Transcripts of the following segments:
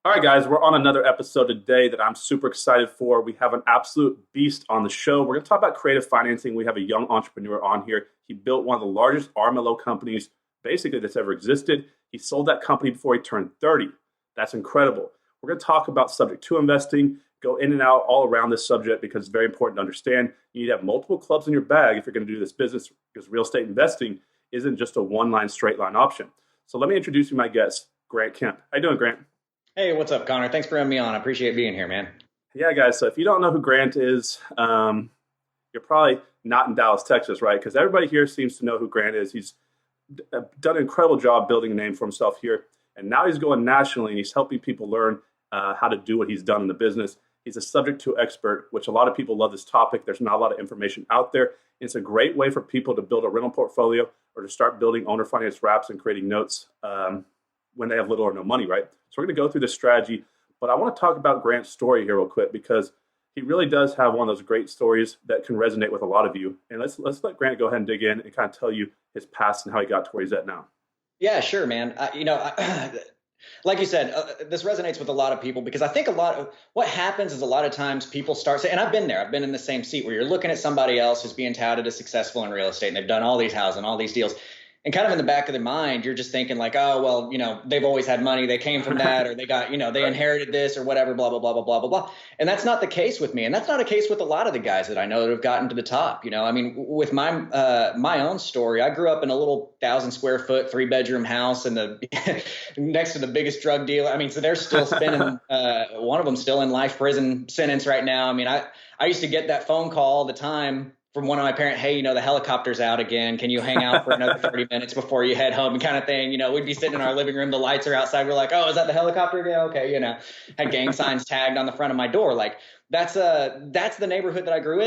All right, guys, we're on another episode today that I'm super excited for. We have an absolute beast on the show. We're going to talk about creative financing. We have a young entrepreneur on here. He built one of the largest RMLO companies basically that's ever existed. He sold that company before he turned 30. That's incredible. We're going to talk about subject to investing, go in and out all around this subject because it's very important to understand. You need to have multiple clubs in your bag if you're going to do this business because real estate investing isn't just a one-line, straight-line option. So let me introduce you to my guest, Grant Kemp. How you doing, Grant? Hey, what's up, Connor? Thanks for having me on. I appreciate being here, man. Yeah, guys. So if you don't know who Grant is, you're probably not in Dallas, Texas, right? Because everybody here seems to know who Grant is. He's done an incredible job building a name for himself here. And now he's going nationally and he's helping people learn how to do what he's done in the business. He's a subject to expert, which a lot of people love this topic. There's not a lot of information out there. It's a great way for people to build a rental portfolio or to start building owner finance wraps and creating notes when they have little or no money, right? So we're going to go through this strategy, but I want to talk about Grant's story here real quick because he really does have one of those great stories that can resonate with a lot of you. And let's let Grant go ahead and dig in and kind of tell you his past and how he got to where he's at now. Yeah, sure, man. Like you said, this resonates with a lot of people because I think a lot of what happens is a lot of times people start saying, and I've been there, I've been in the same seat where you're looking at somebody else who's being touted as successful in real estate and they've done all these houses and all these deals. And kind of in the back of their mind, you're just thinking like, oh, well, they've always had money. They came from that or they got, they inherited this or whatever, blah, blah, blah, blah, blah, blah, blah. And that's not the case with me. And that's not a case with a lot of the guys that I know that have gotten to the top. I mean, with my own story, I grew up in a little 1,000-square-foot 3-bedroom house and next to the biggest drug dealer. I mean, so they're still spending one of them still in life prison sentence right now. I mean, I used to get that phone call all the time from one of my parents, hey, the helicopter's out again. Can you hang out for another 30 minutes before you head home? And kind of thing. We'd be sitting in our living room. The lights are outside. We're like, oh, is that the helicopter? Yeah, okay. Had gang signs tagged on the front of my door. Like that's the neighborhood that I grew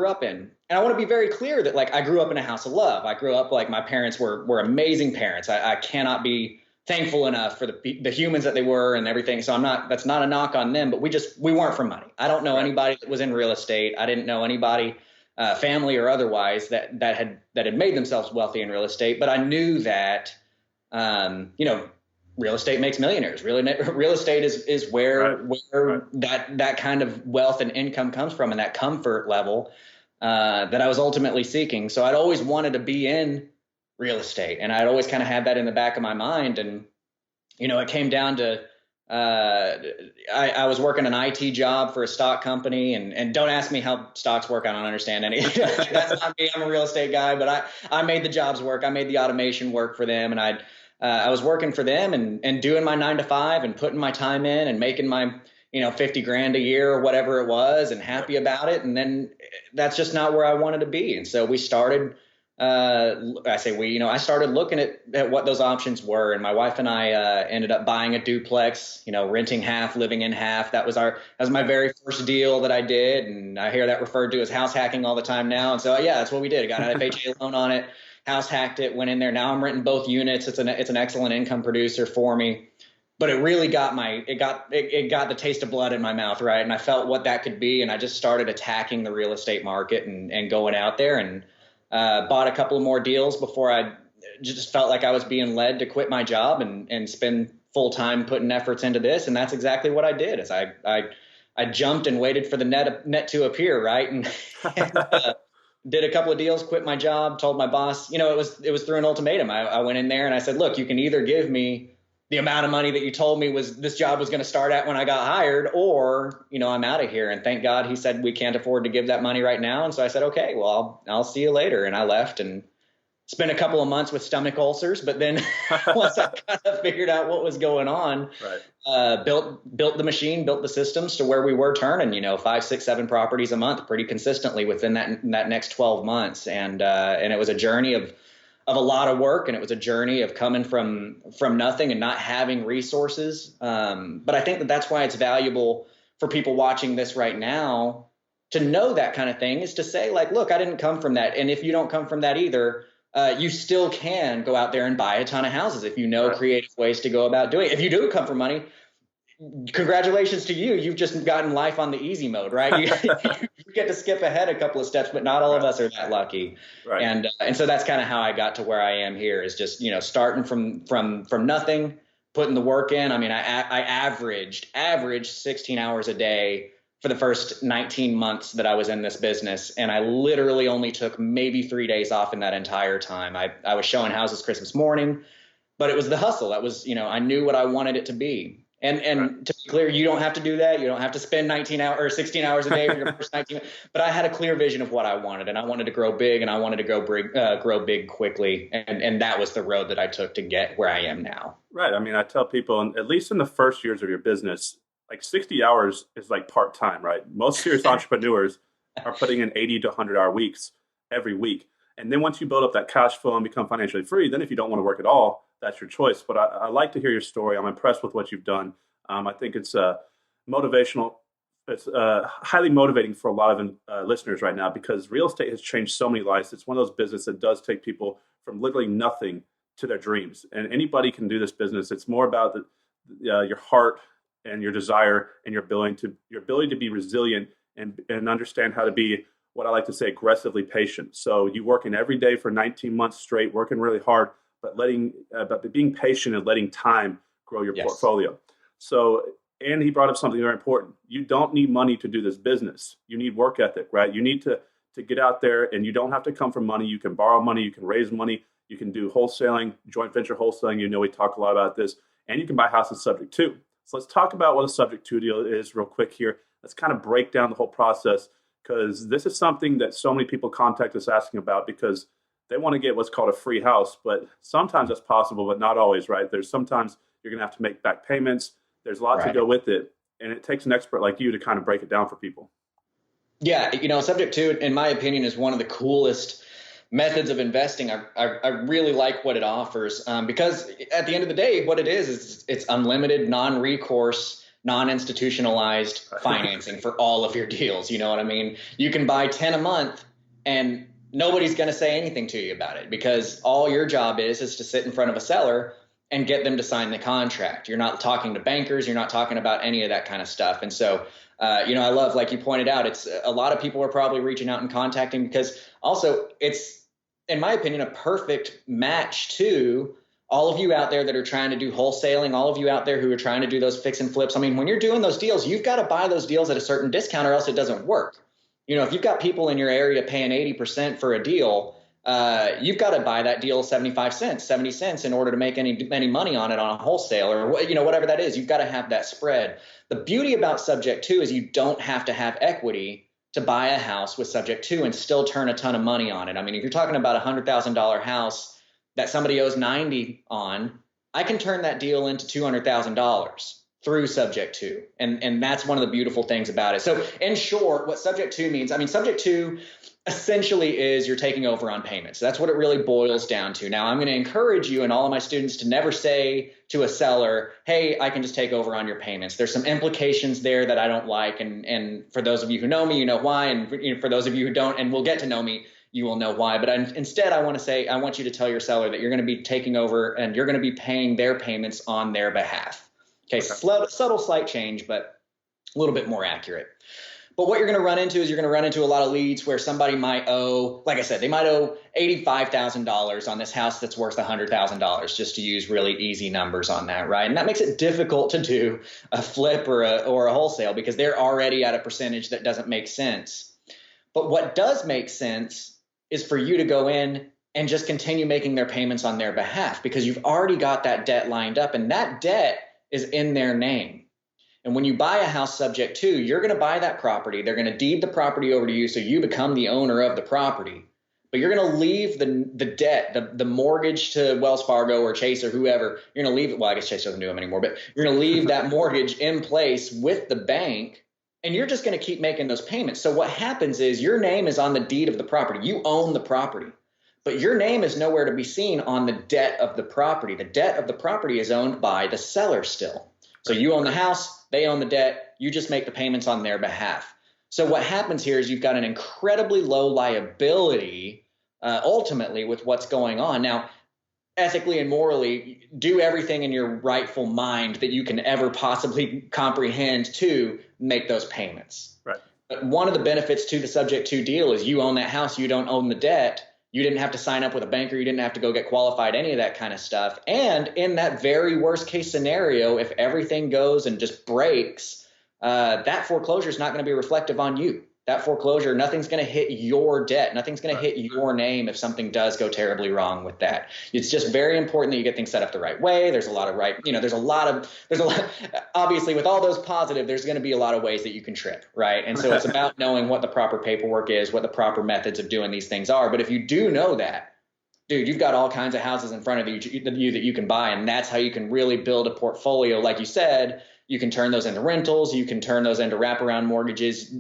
up in. And I want to be very clear that like I grew up in a house of love. I grew up like my parents were amazing parents. I cannot be thankful enough for the humans that they were and everything. So that's not a knock on them, but we weren't from money. I don't know anybody that was in real estate. I didn't know anybody family or otherwise that had made themselves wealthy in real estate. But I knew that, real estate makes millionaires. Real estate is where that kind of wealth and income comes from and that comfort level that I was ultimately seeking. So I'd always wanted to be in real estate and I'd always kind of had that in the back of my mind. And, it came down to I was working an IT job for a stock company and don't ask me how stocks work. I don't understand any. That's not me. I'm a real estate guy, but I made the jobs work. I made the automation work for them. And I was working for them and doing my 9 to 5 and putting my time in and making my, 50 grand a year or whatever it was and happy about it. And then that's just not where I wanted to be. And so we started I started looking at what those options were, and my wife and I ended up buying a duplex, renting half, living in half. That was my very first deal that I did, and I hear that referred to as house hacking all the time now. And so yeah, that's what we did. I got an FHA loan on it, house hacked it, went in there. Now I'm renting both units. It's an excellent income producer for me. But it really got it got the taste of blood in my mouth, right? And I felt what that could be, and I just started attacking the real estate market and going out there and bought a couple of more deals before I just felt like I was being led to quit my job and spend full time putting efforts into this. And that's exactly what I did. Is I jumped and waited for the net to appear, right? And did a couple of deals, quit my job, told my boss, it was through an ultimatum. I went in there and I said, look, you can either give me the amount of money that you told me this job was going to start at when I got hired, or, I'm out of here. And thank God he said, we can't afford to give that money right now. And so I said, okay, well, I'll see you later. And I left and spent a couple of months with stomach ulcers. But then once I kind of figured out what was going on, built the machine, built the systems to where we were turning, 5, 6, 7 properties a month pretty consistently within that next 12 months. And it was a journey of a lot of work, and it was a journey of coming from nothing and not having resources. But I think that's why it's valuable for people watching this right now to know that kind of thing, is to say like, look, I didn't come from that. And if you don't come from that either, you still can go out there and buy a ton of houses if you know creative ways to go about doing it. If you do come from money, congratulations to you. You've just gotten life on the easy mode, right? You get to skip ahead a couple of steps, but not all of us are that lucky. Right. And so that's kind of how I got to where I am here, is just, starting from nothing, putting the work in. I mean, I averaged 16 hours a day for the first 19 months that I was in this business. And I literally only took maybe 3 days off in that entire time. I was showing houses Christmas morning, but it was the hustle. That was, I knew what I wanted it to be. And to be clear, you don't have to do that. You don't have to spend 19 hours or 16 hours a day for your first 19. But I had a clear vision of what I wanted, and I wanted to grow big, and I wanted to grow big quickly. And that was the road that I took to get where I am now. Right. I mean, I tell people, at least in the first years of your business, like 60 hours is like part-time, right? Most serious entrepreneurs are putting in 80 to 100-hour weeks every week. And then once you build up that cash flow and become financially free, then if you don't want to work at all, that's your choice. But I like to hear your story. I'm impressed with what you've done. I think it's motivational. It's highly motivating for a lot of listeners right now, because real estate has changed so many lives. It's one of those businesses that does take people from literally nothing to their dreams. And anybody can do this business. It's more about your heart and your desire and your ability to be resilient and understand how to be, what I like to say, aggressively patient. So you working every day for 19 months straight, working really hard, but being patient and letting time grow your portfolio. So, and he brought up something very important. You don't need money to do this business. You need work ethic, right? You need to get out there, and you don't have to come from money. You can borrow money. You can raise money. You can do wholesaling, joint venture wholesaling. We talk a lot about this, and you can buy houses subject to. So let's talk about what a subject to deal is real quick here. Let's kind of break down the whole process, because this is something that so many people contact us asking about, because they want to get what's called a free house. But sometimes that's possible, but not always, right? There's sometimes you're going to have to make back payments. There's a lot to go with it. And it takes an expert like you to kind of break it down for people. Yeah. Subject to, in my opinion, is one of the coolest methods of investing. I really like what it offers, because at the end of the day, what it is it's unlimited, non-recourse, non-institutionalized financing for all of your deals. You know what I mean? You can buy 10 a month and nobody's going to say anything to you about it, because all your job is to sit in front of a seller and get them to sign the contract. You're not talking to bankers. You're not talking about any of that kind of stuff. And so, I love, like you pointed out, it's a lot of people are probably reaching out and contacting, because also it's, in my opinion, a perfect match to all of you out there that are trying to do wholesaling, all of you out there who are trying to do those fix and flips. I mean, when you're doing those deals, you've got to buy those deals at a certain discount or else it doesn't work. If you've got people in your area paying 80% for a deal, you've got to buy that deal 75 cents, 70 cents in order to make any money on it on a wholesale, or whatever that is. You've got to have that spread. The beauty about subject to is you don't have to have equity to buy a house with subject to and still turn a ton of money on it. I mean, if you're talking about a $100,000 house that somebody owes 90 on, I can turn that deal into $200,000 through subject to. And that's one of the beautiful things about it. So in short, what subject to means, subject to essentially is you're taking over on payments. That's what it really boils down to. Now, I'm going to encourage you and all of my students to never say to a seller, hey, I can just take over on your payments. There's some implications there that I don't like. And for those of you who know me, you know why. And for those of you who don't and will get to know me, you will know why. But instead, I want you to tell your seller that you're going to be taking over and you're going to be paying their payments on their behalf. Okay. Subtle slight change, but a little bit more accurate. But what you're going to run into is you're going to run into a lot of leads where somebody might owe, like I said, they might owe $85,000 on this house that's worth $100,000, just to use really easy numbers on that, right? And that makes it difficult to do a flip or a wholesale, because they're already at a percentage that doesn't make sense. But what does make sense is for you to go in and just continue making their payments on their behalf, because you've already got that debt lined up, and that debt is in their name. And when you buy a house subject to, you're going to buy that property. They're going to deed the property over to you, so you become the owner of the property. But you're going to leave the debt, the mortgage to Wells Fargo or Chase or whoever. You're going to leave it. Well, I guess Chase doesn't do them anymore, but you're going to leave that mortgage in place with the bank, and you're just going to keep making those payments. So what happens is your name is on the deed of the property. You own the property, but your name is nowhere to be seen on the debt of the property. The debt of the property is owned by the seller still. So you own the house, they own the debt, you just make the payments on their behalf. So what happens here is you've got an incredibly low liability ultimately with what's going on. Now, ethically and morally, do everything in your rightful mind that you can ever possibly comprehend to make those payments. Right. But one of the benefits to the subject to deal is you own that house, you don't own the debt. You didn't have to sign up with a banker. You didn't have to go get qualified, any of that kind of stuff. And in that very worst case scenario, if everything goes and just breaks, that foreclosure is not going to be reflective on you. That foreclosure, nothing's going to hit your debt. Nothing's going to hit your name if something does go terribly wrong with that. It's just very important that you get things set up the right way. There's a lot of obviously with all those positive, there's going to be a lot of ways that you can trip, right? And so it's about knowing what the proper paperwork is, what the proper methods of doing these things are. But if you do know that, dude, you've got all kinds of houses in front of you that you can buy. And that's how you can really build a portfolio. Like you said, you can turn those into rentals. You can turn those into wraparound mortgages.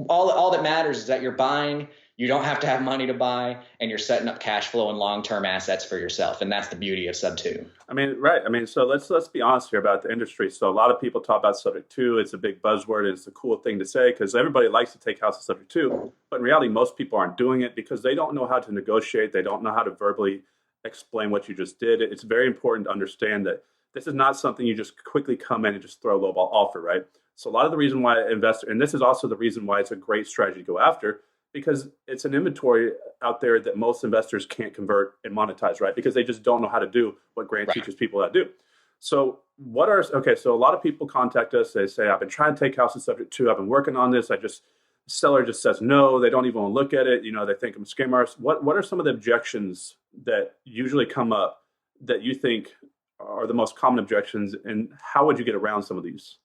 All that matters is that you're buying, you don't have to have money to buy, and you're setting up cash flow and long-term assets for yourself. And that's the beauty of Sub 2. I mean, right. I mean, so let's be honest here about the industry. So a lot of people talk about Subject 2. It's a big buzzword. And it's a cool thing to say because everybody likes to take houses Subject 2. But in reality, most people aren't doing it because they don't know how to negotiate. They don't know how to verbally explain what you just did. It's very important to understand that this is not something you just quickly come in and just throw a lowball offer, right? So a lot of the reason why investors, and this is also the reason why it's a great strategy to go after, because it's an inventory out there that most investors can't convert and monetize, right? Because they just don't know how to do what Grant teaches people how to do. So so a lot of people contact us. They say, I've been trying to take houses Subject 2. I've been working on this. The seller just says no. They don't even want to look at it. They think I'm a scam artist. What are some of the objections that usually come up that you think are the most common objections, and how would you get around some of these?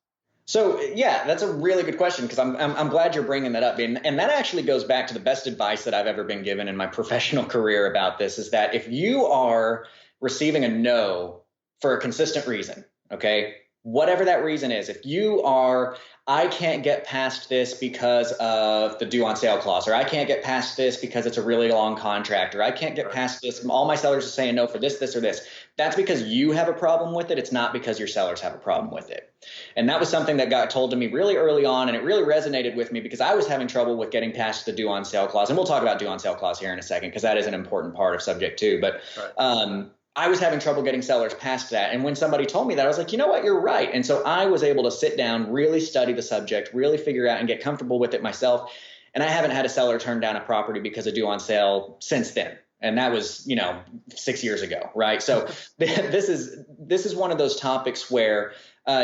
So yeah, that's a really good question because I'm glad you're bringing that up, and that actually goes back to the best advice that I've ever been given in my professional career about this is that if you are receiving a no for a consistent reason, okay, whatever that reason is, if you are, I can't get past this because of the due on sale clause, or I can't get past this because it's a really long contract, or I can't get past this, all my sellers are saying no for this, this, or this. That's because you have a problem with it. It's not because your sellers have a problem with it. And that was something that got told to me really early on, and it really resonated with me because I was having trouble with getting past the due on sale clause. And we'll talk about due on sale clause here in a second because that is an important part of Subject 2. But I was having trouble getting sellers past that. And when somebody told me that, I was like, you know what, you're right. And so I was able to sit down, really study the subject, really figure out and get comfortable with it myself. And I haven't had a seller turn down a property because of due on sale since then. And that was, 6 years ago, right? So this is one of those topics where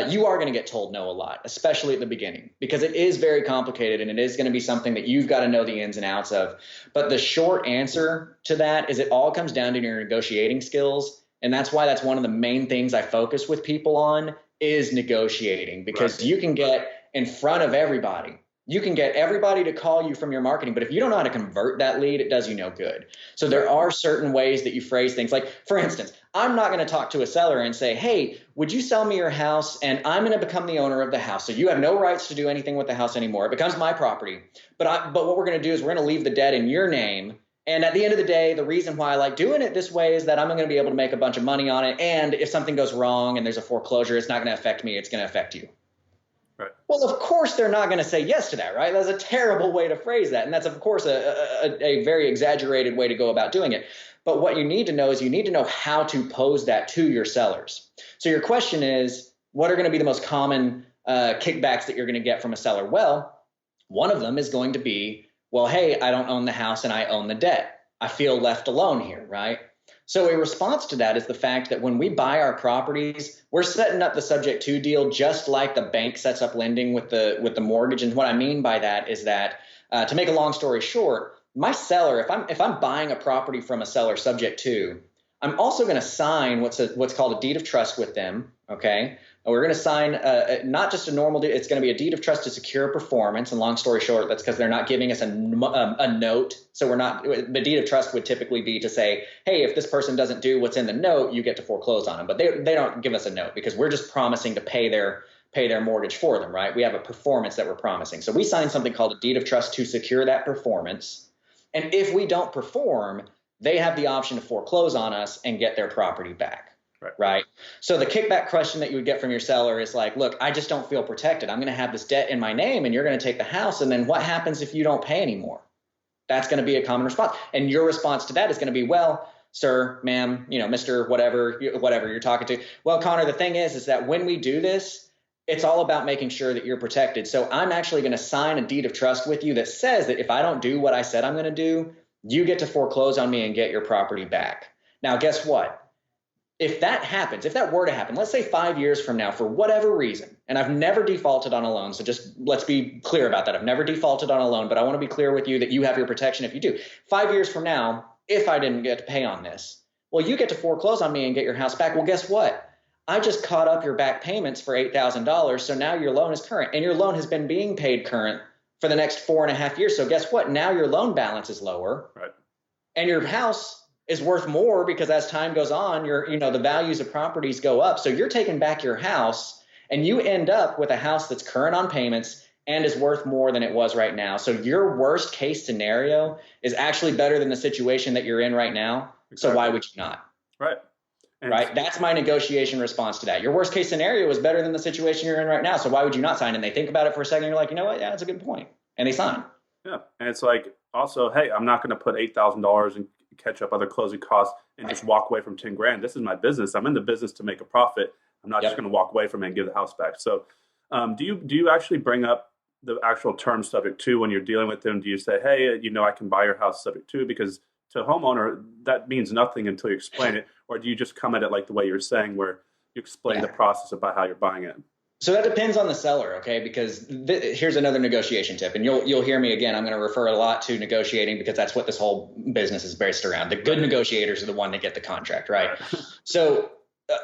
you are going to get told no a lot, especially at the beginning, because it is very complicated and it is going to be something that you've got to know the ins and outs of. But the short answer to that is it all comes down to your negotiating skills. And that's why that's one of the main things I focus with people on is negotiating, because you can get in front of everybody. You can get everybody to call you from your marketing, but if you don't know how to convert that lead, it does you no good. So there are certain ways that you phrase things. Like, for instance, I'm not going to talk to a seller and say, hey, would you sell me your house and I'm going to become the owner of the house. So you have no rights to do anything with the house anymore. It becomes my property. But what we're going to do is we're going to leave the debt in your name. And at the end of the day, the reason why I like doing it this way is that I'm going to be able to make a bunch of money on it. And if something goes wrong and there's a foreclosure, it's not going to affect me. It's going to affect you. Right. Well, of course, they're not going to say yes to that, right? That's a terrible way to phrase that. And that's, of course, a very exaggerated way to go about doing it. But what you need to know is you need to know how to pose that to your sellers. So your question is, what are going to be the most common kickbacks that you're going to get from a seller? Well, one of them is going to be, well, hey, I don't own the house and I own the debt. I feel left alone here, right? So a response to that is the fact that when we buy our properties, we're setting up the Subject 2 deal just like the bank sets up lending with the mortgage. And what I mean by that is that, to make a long story short, my seller, if I'm buying a property from a seller Subject 2, I'm also going to sign what's called a deed of trust with them. Okay. And we're going to sign not just a normal deed. It's going to be a deed of trust to secure performance. And long story short, that's because they're not giving us a note. So the deed of trust would typically be to say, hey, if this person doesn't do what's in the note, you get to foreclose on them. But they don't give us a note because we're just promising to pay their mortgage for them, right? We have a performance that we're promising. So we sign something called a deed of trust to secure that performance. And if we don't perform, they have the option to foreclose on us and get their property back. Right. So the kickback question that you would get from your seller is like, look, I just don't feel protected. I'm going to have this debt in my name and you're going to take the house. And then what happens if you don't pay anymore? That's going to be a common response. And your response to that is going to be, well, sir, ma'am, Mr. whatever you're talking to. Well, Connor, the thing is that when we do this, it's all about making sure that you're protected. So I'm actually going to sign a deed of trust with you that says that if I don't do what I said I'm going to do, You get to foreclose on me and get your property back. Now, guess what? If that happens, if that were to happen, let's say 5 years from now, for whatever reason, and I've never defaulted on a loan, so just let's be clear about that. I've never defaulted on a loan, but I want to be clear with you that you have your protection if you do. 5 years from now, if I didn't get to pay on this, well, you get to foreclose on me and get your house back. Well, guess what? I just caught up your back payments for $8,000, so now your loan is current, and your loan has been being paid current for the next 4.5 years. So guess what? Now your loan balance is lower, right, and your house is worth more because as time goes on, the values of properties go up. So you're taking back your house and you end up with a house that's current on payments and is worth more than it was right now. So your worst case scenario is actually better than the situation that you're in right now. Exactly. So why would you not? Right. Right. That's my negotiation response to that. Your worst case scenario is better than the situation you're in right now. So why would you not sign? And they think about it for a second. You're like, you know what? Yeah, that's a good point. And they sign. Yeah. And it's like also, hey, I'm not going to put $8,000 and catch up other closing costs and just walk away from 10 grand. This is my business. I'm in the business to make a profit. I'm not just going to walk away from it and give the house back. So do you actually bring up the actual term subject to when you're dealing with them? Do you say, hey, I can buy your house subject to? Because to a homeowner, that means nothing until you explain it. Or do you just come at it like the way you're saying, where you explain the process about how you're buying it? So that depends on the seller, okay? Because here's another negotiation tip, and you'll hear me again. I'm going to refer a lot to negotiating because that's what this whole business is based around. The good negotiators are the one that get the contract, right? So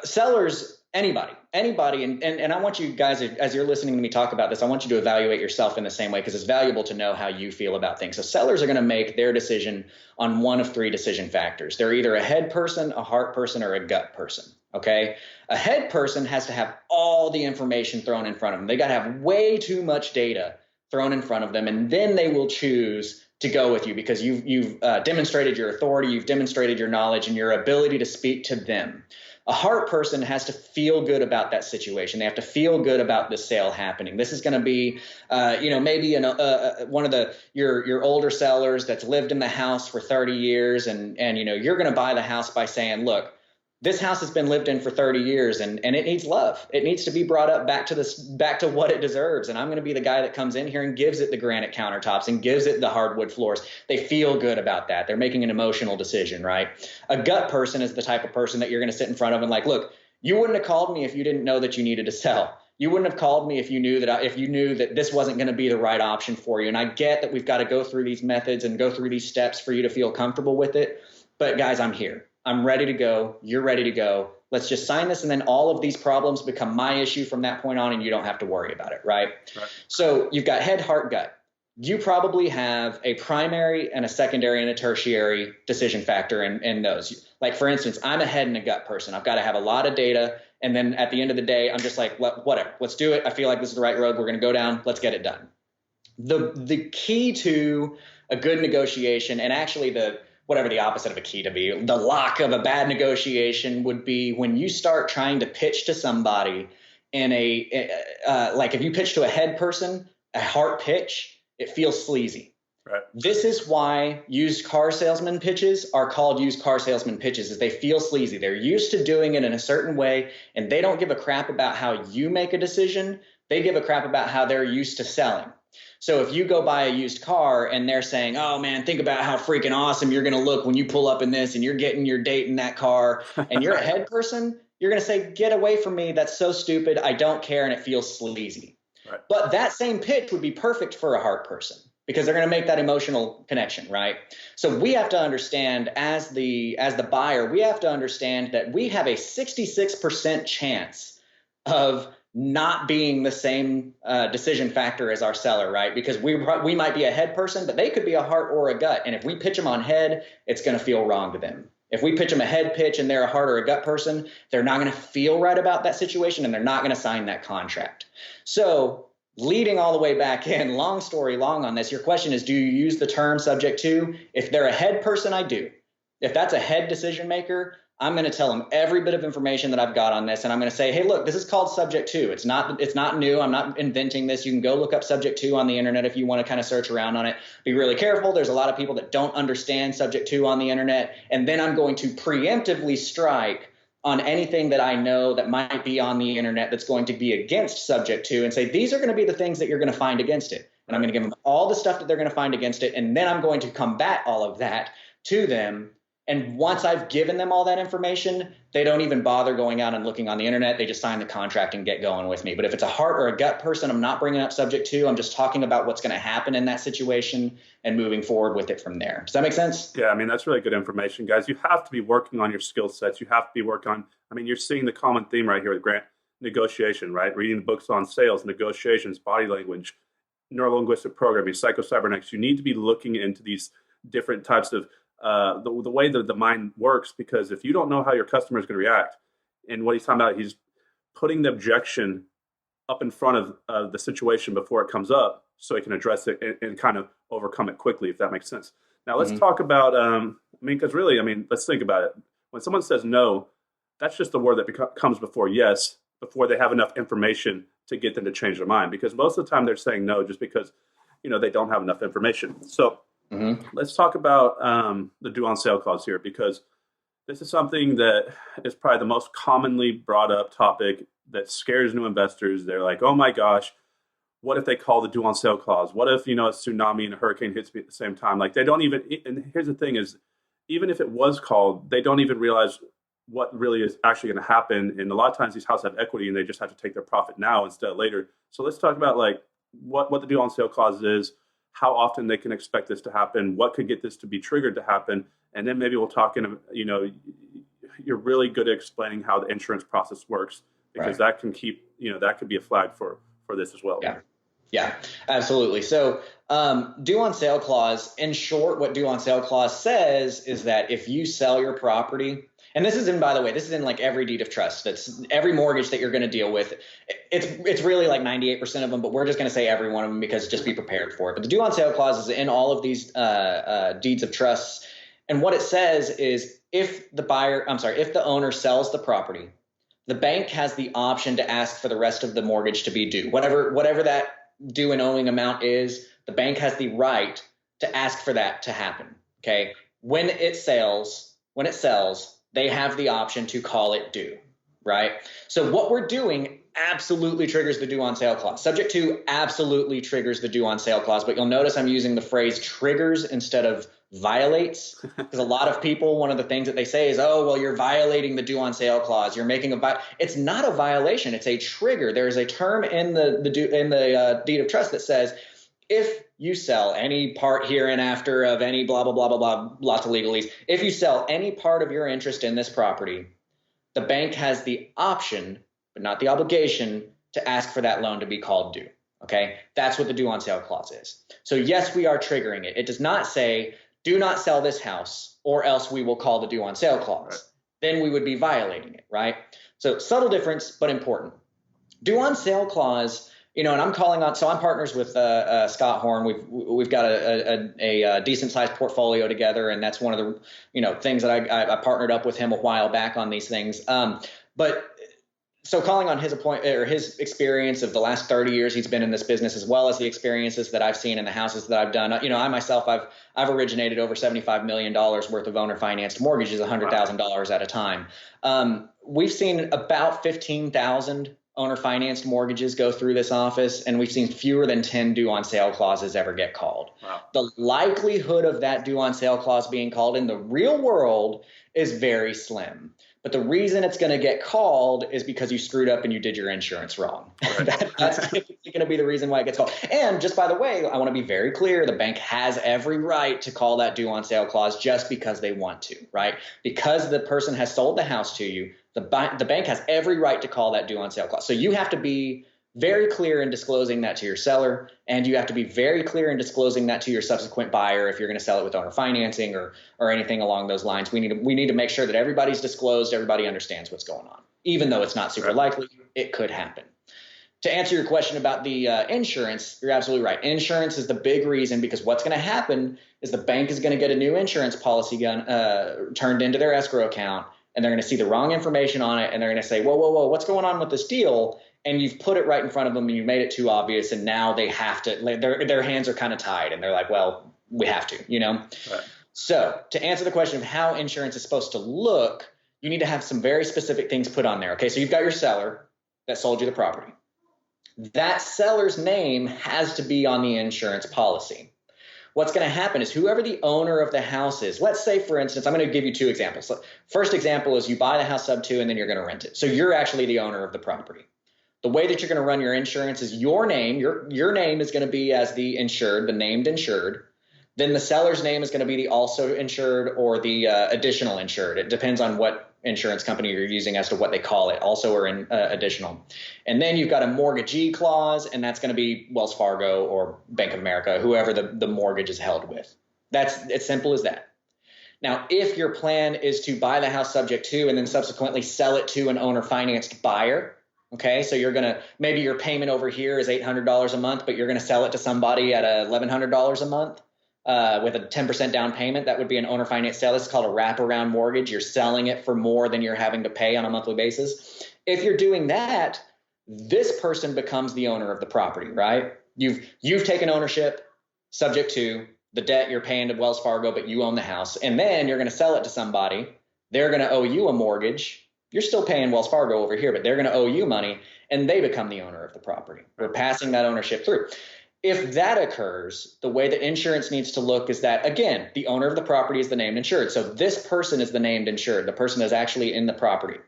sellers, anybody, and I want you guys, as you're listening to me talk about this, I want you to evaluate yourself in the same way because it's valuable to know how you feel about things. So sellers are going to make their decision on one of three decision factors. They're either a head person, a heart person, or a gut person. Okay. A head person has to have all the information thrown in front of them. They got to have way too much data thrown in front of them. And then they will choose to go with you because you've demonstrated your authority. You've demonstrated your knowledge and your ability to speak to them. A heart person has to feel good about that situation. They have to feel good about the sale happening. This is going to be, maybe one of your older sellers that's lived in the house for 30 years. And you're going to buy the house by saying, look, this house has been lived in for 30 years and it needs love. It needs to be brought up back to what it deserves. And I'm going to be the guy that comes in here and gives it the granite countertops and gives it the hardwood floors. They feel good about that. They're making an emotional decision, right? A gut person is the type of person that you're going to sit in front of and like, look, you wouldn't have called me if you didn't know that you needed to sell. You wouldn't have called me if you knew that this wasn't going to be the right option for you. And I get that we've got to go through these methods and go through these steps for you to feel comfortable with it. But guys, I'm here. I'm ready to go. You're ready to go. Let's just sign this. And then all of these problems become my issue from that point on, and you don't have to worry about it. Right. So you've got head, heart, gut. You probably have a primary and a secondary and a tertiary decision factor in those. Like, for instance, I'm a head and a gut person. I've got to have a lot of data. And then at the end of the day, I'm just like, whatever, let's do it. I feel like this is the right road. We're going to go down. Let's get it done. The key to a good negotiation, and actually whatever the opposite of a key to be, the lock of a bad negotiation would be when you start trying to pitch to somebody in like if you pitch to a head person, a heart pitch, it feels sleazy. Right. This is why used car salesman pitches are called used car salesman pitches, is they feel sleazy. They're used to doing it in a certain way, and they don't give a crap about how you make a decision. They give a crap about how they're used to selling. So if you go buy a used car and they're saying, oh, man, think about how freaking awesome you're going to look when you pull up in this and you're getting your date in that car and you're a head person, you're going to say, get away from me. That's so stupid. I don't care. And it feels sleazy. Right. But that same pitch would be perfect for a heart person because they're going to make that emotional connection. Right. So we have to understand as the buyer, we have to understand that we have a 66% chance of not being the same decision factor as our seller, right? Because we might be a head person, but they could be a heart or a gut. And if we pitch them on head, it's going to feel wrong to them. If we pitch them a head pitch and they're a heart or a gut person, they're not going to feel right about that situation and they're not going to sign that contract. So leading all the way back in, long story long on this, your question is, do you use the term subject to? If they're a head person, I do. If that's a head decision maker, I'm going to tell them every bit of information that I've got on this. And I'm going to say, hey, look, this is called subject to. It's not new. I'm not inventing this. You can go look up subject to on the internet if you want to kind of search around on it. Be really careful. There's a lot of people that don't understand subject to on the internet. And then I'm going to preemptively strike on anything that I know that might be on the internet that's going to be against subject to and say, these are going to be the things that you're going to find against it. and I'm going to give them all the stuff that they're going to find against it. And then I'm going to combat all of that to them. And once I've given them all that information, they don't even bother going out and looking on the internet. They just sign the contract and get going with me. But if it's a heart or a gut person, I'm not bringing up subject to. I'm just talking about what's going to happen in that situation and moving forward with it from there. Does that make sense? Yeah, I mean, that's really good information, guys. You have to be working on your skill sets. You have to be working on, I mean, you're seeing the common theme right here with Grant, negotiation, right? Reading the books on sales, negotiations, body language, neuro-linguistic programming, psycho-cybernetics. You need to be looking into these different types of the way that the mind works, because if you don't know how your customer is going to react, and what he's talking about, he's putting the objection up in front of the situation before it comes up so he can address it and kind of overcome it quickly, if that makes sense. Now let's talk about, I mean, because really, I mean, let's think about it. When someone says no, that's just the word that comes before yes, before they have enough information to get them to change their mind, because most of the time they're saying no just because, you know, they don't have enough information. So let's talk about the due on sale clause here, because this is something that is probably the most commonly brought up topic that scares new investors. They're like, oh my gosh, what if they call the due on sale clause? What if, you know, a tsunami and a hurricane hits me at the same time? Like, they don't even, and here's the thing is, even if it was called, they don't even realize what really is actually going to happen. And a lot of times these houses have equity and they just have to take their profit now instead of later. So let's talk about like what the due on sale clause is, how often they can expect this to happen, what could get this to be triggered to happen. And then maybe we'll talk in, you know, you're really good at explaining how the insurance process works, because that can keep, you know, that could be a flag for this as well. Yeah, absolutely. So due on sale clause, in short, what due on sale clause says is that if you sell your property, and this is in, by the way, this is in like every deed of trust. That's every mortgage that you're going to deal with. It's really like 98% of them, but we're just going to say every one of them because just be prepared for it. But the due on sale clause is in all of these deeds of trusts. And what it says is if the owner sells the property, the bank has the option to ask for the rest of the mortgage to be due. Whatever that due and owing amount is, the bank has the right to ask for that to happen. Okay. When it sells, they have the option to call it due, right? So what we're doing absolutely triggers the due on sale clause. Subject to absolutely triggers the due on sale clause, but you'll notice I'm using the phrase triggers instead of violates, because a lot of people, one of the things that they say is, oh, well, you're violating the due on sale clause. You're making it's not a violation. It's a trigger. There is a term in the deed of trust that says, if you sell any part hereinafter of any blah, blah, blah, blah, blah, lots of legalese. If you sell any part of your interest in this property, the bank has the option, but not the obligation, to ask for that loan to be called due. Okay. That's what the due on sale clause is. So yes, we are triggering it. It does not say, do not sell this house or else we will call the due on sale clause. Right. Then we would be violating it. Right. So subtle difference, but important. Due on sale clause, you know, and I'm calling on, so I'm partners with Scott Horn. We've got a decent sized portfolio together, and that's one of the, you know, things that I partnered up with him a while back on these things. But so calling on his his experience of the last 30 years he's been in this business, as well as the experiences that I've seen in the houses that I've done. You know, I myself, I've originated over $75 million worth of owner financed mortgages, $100,000 at a time. We've seen about 15,000 owner financed mortgages go through this office, and we've seen fewer than 10 due on sale clauses ever get called. Wow. The likelihood of that due on sale clause being called in the real world is very slim. But the reason it's going to get called is because you screwed up and you did your insurance wrong. Right. That's typically going to be the reason why it gets called. And just by the way, I want to be very clear, the bank has every right to call that due on sale clause just because they want to, right? Because the person has sold the house to you, the bank has every right to call that due on sale clause. So you have to be very clear in disclosing that to your seller, and you have to be very clear in disclosing that to your subsequent buyer if you're going to sell it with owner financing or anything along those lines. We need to make sure that everybody's disclosed, everybody understands what's going on. Even though it's not super likely, it could happen. To answer your question about the insurance, you're absolutely right. Insurance is the big reason, because what's going to happen is the bank is going to get a new insurance policy turned into their escrow account, and they're going to see the wrong information on it, and they're going to say, whoa, what's going on with this deal? And you've put it right in front of them and you've made it too obvious, and now they have to, their hands are kind of tied, and they're like, well, we have to, you know? Right. So to answer the question of how insurance is supposed to look, you need to have some very specific things put on there. Okay, so you've got your seller that sold you the property. that seller's name has to be on the insurance policy. What's going to happen is whoever the owner of the house is, let's say, for instance, I'm going to give you two examples. First example is you buy the house sub 2 and then you're going to rent it. So you're actually the owner of the property. The way that you're going to run your insurance is your name. Your name is going to be as the insured, the named insured. Then the seller's name is going to be the also insured or the additional insured. It depends on what insurance company you're using as to what they call it, also or additional. And then you've got a mortgagee clause, and that's going to be Wells Fargo or Bank of America, whoever the mortgage is held with. That's as simple as that. Now, if your plan is to buy the house subject to and then subsequently sell it to an owner financed buyer, okay, so you're going to, maybe your payment over here is $800 a month, but you're going to sell it to somebody at $1,100 a month. With a 10% down payment, that would be an owner finance sale. This is called a wraparound mortgage. You're selling it for more than you're having to pay on a monthly basis. If you're doing that, this person becomes the owner of the property, right? You've taken ownership subject to the debt you're paying to Wells Fargo, but you own the house. And then you're going to sell it to somebody. They're going to owe you a mortgage. You're still paying Wells Fargo over here, but they're going to owe you money, and they become the owner of the property. We're passing that ownership through. If that occurs, the way that insurance needs to look is that, again, the owner of the property is the named insured. So this person is the named insured, the person that's actually in the property.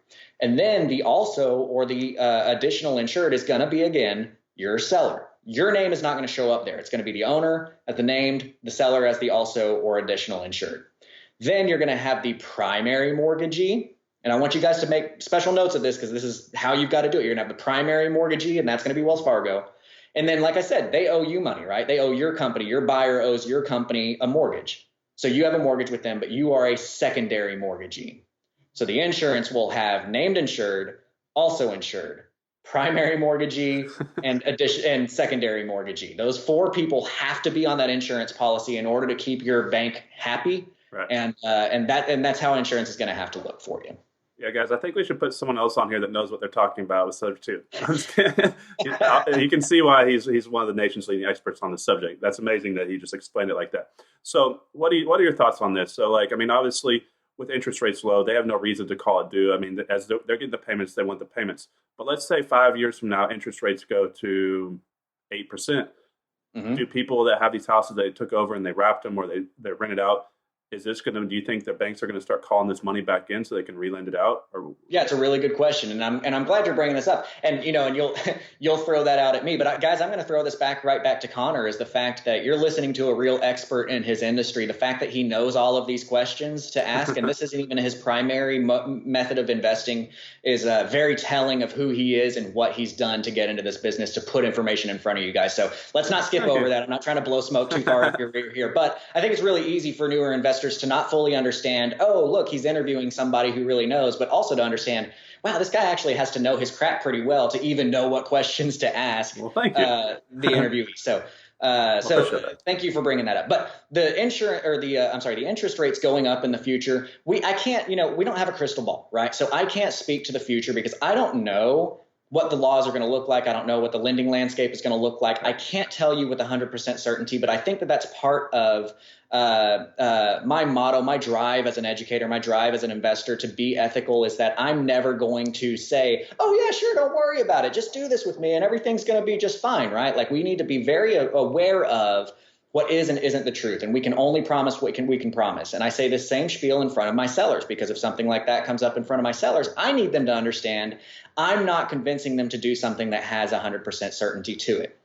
And then the also or the additional insured is going to be, again, your seller. Your name is not going to show up there. It's going to be the owner as the named, the seller as the also or additional insured. Then you're going to have the primary mortgagee. And I want you guys to make special notes of this because this is how you've got to do it. You're going to have the primary mortgagee, and that's going to be Wells Fargo. And then, like I said, they owe you money, right? They owe your company. Your buyer owes your company a mortgage. So you have a mortgage with them, but you are a secondary mortgagee. So the insurance will have named insured, also insured, primary mortgagee, and secondary mortgagee. Those four people have to be on that insurance policy in order to keep your bank happy. Right. And that's how insurance is going to have to look for you. Yeah, guys, I think we should put someone else on here that knows what they're talking about with subject to. You can see why he's one of the nation's leading experts on the subject. That's amazing that he just explained it like that. So what are your thoughts on this? So, obviously, with interest rates low, they have no reason to call it due. I mean, as they're getting the payments, they want the payments. But let's say 5 years from now, interest rates go to 8%. Mm-hmm. Do people that have these houses that they took over and they wrapped them or they rented out, do you think that banks are going to start calling this money back in so they can re-lend it out? Or? Yeah, it's a really good question, and I'm glad you're bringing this up. And you'll throw that out at me, but guys, I'm going to throw this right back to Connor. Is the fact that you're listening to a real expert in his industry. The fact that he knows all of these questions to ask, and this isn't even his primary method of investing, is very telling of who he is and what he's done to get into this business to put information in front of you guys. So let's not skip over that. I'm not trying to blow smoke too far up your rear here, but I think it's really easy for newer investors to not fully understand, oh, look, he's interviewing somebody who really knows, but also to understand, wow, this guy actually has to know his crap pretty well to even know what questions to ask the interviewee. So thank you for bringing that up. But the interest rates going up in the future, we don't have a crystal ball, right? So I can't speak to the future because I don't know what the laws are going to look like. I don't know what the lending landscape is going to look like. I can't tell you with 100% certainty, but I think that that's part of my motto, my drive as an educator, my drive as an investor to be ethical is that I'm never going to say, oh, yeah, sure, don't worry about it. Just do this with me and everything's going to be just fine, right? Like we need to be very aware of what is and isn't the truth. And we can only promise what we can promise. And I say this same spiel in front of my sellers because if something like that comes up in front of my sellers, I need them to understand I'm not convincing them to do something that has 100% certainty to it.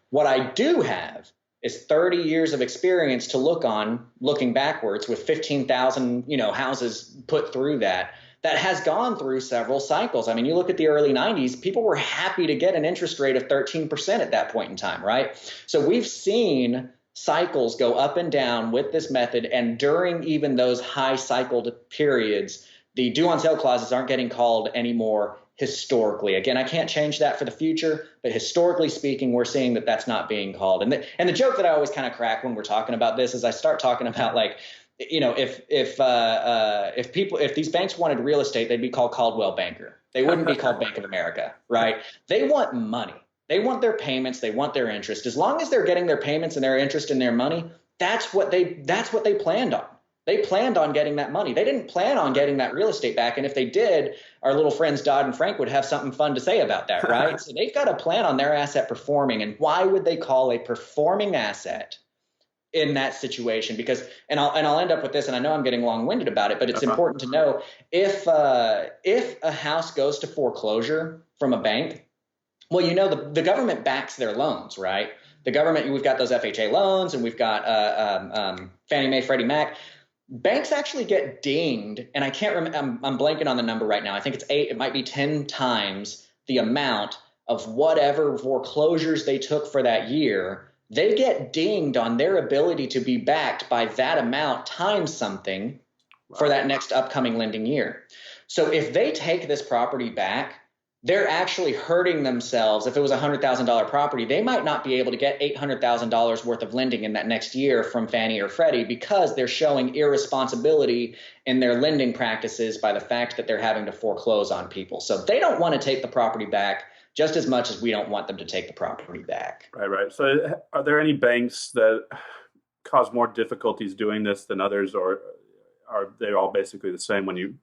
What I do have is 30 years of experience to looking backwards with 15,000, houses put through that has gone through several cycles. I mean, you look at the early 90s, people were happy to get an interest rate of 13% at that point in time, right? So we've seen cycles go up and down with this method. And during even those high cycled periods, the due on sale clauses aren't getting called anymore historically. Again, I can't change that for the future, but historically speaking, we're seeing that that's not being called. And the joke that I always kind of crack when we're talking about this is I start talking about like, if these banks wanted real estate, they'd be called Caldwell Banker. They wouldn't be called Bank of America, right? They want money. They want their payments. They want their interest. As long as they're getting their payments and their interest and their money, that's what they planned on. They planned on getting that money. They didn't plan on getting that real estate back. And if they did, our little friends Dodd and Frank would have something fun to say about that, right? So they've got to plan on their asset performing. And why would they call a performing asset in that situation? Because, and I'll end up with this, and I know I'm getting long-winded about it, but it's important to know if a house goes to foreclosure from a bank, well, you know, the government backs their loans, right? The government, we've got those FHA loans, and we've got Fannie Mae, Freddie Mac. Banks actually get dinged, and I can't remember. I'm blanking on the number right now. I think it's 8. It might be 10 times the amount of whatever foreclosures they took for that year. They get dinged on their ability to be backed by that amount times something for that next upcoming lending year. So if they take this property back, they're actually hurting themselves. If it was a $100,000 property, they might not be able to get $800,000 worth of lending in that next year from Fannie or Freddie because they're showing irresponsibility in their lending practices by the fact that they're having to foreclose on people. So they don't want to take the property back just as much as we don't want them to take the property back. Right. So are there any banks that cause more difficulties doing this than others, or are they all basically the same when you?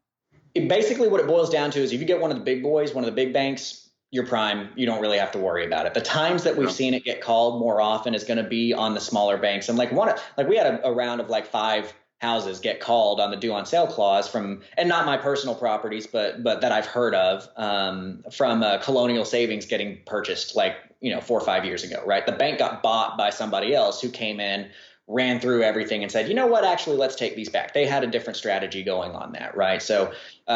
Basically, what it boils down to is if you get one of the big boys, one of the big banks, you're prime. You don't really have to worry about it. The times that we've seen it get called more often is going to be on the smaller banks. And we had a round of like 5 houses get called on the due on sale clause from, and not my personal properties, but that I've heard of from Colonial Savings getting purchased 4 or 5 years ago, right? The bank got bought by somebody else who came in, ran through everything and said, you know what, actually, let's take these back. They had a different strategy going on that, right? So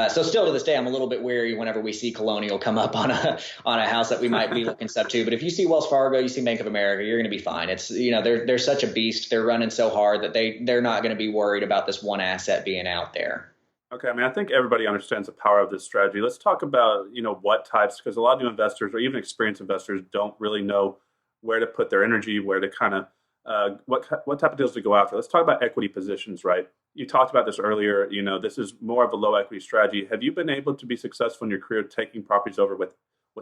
still to this day, I'm a little bit wary whenever we see Colonial come up on a house that we might be looking sub to. But if you see Wells Fargo, you see Bank of America, you're going to be fine. It's, they're such a beast. They're running so hard that they're not going to be worried about this one asset being out there. Okay, I mean, I think everybody understands the power of this strategy. Let's talk about, what types, because a lot of new investors or even experienced investors don't really know where to put their energy, where to kind of what type of deals to go after. Let's talk about equity positions, right? You talked about this earlier. This is more of a low equity strategy. Have you been able to be successful in your career taking properties over with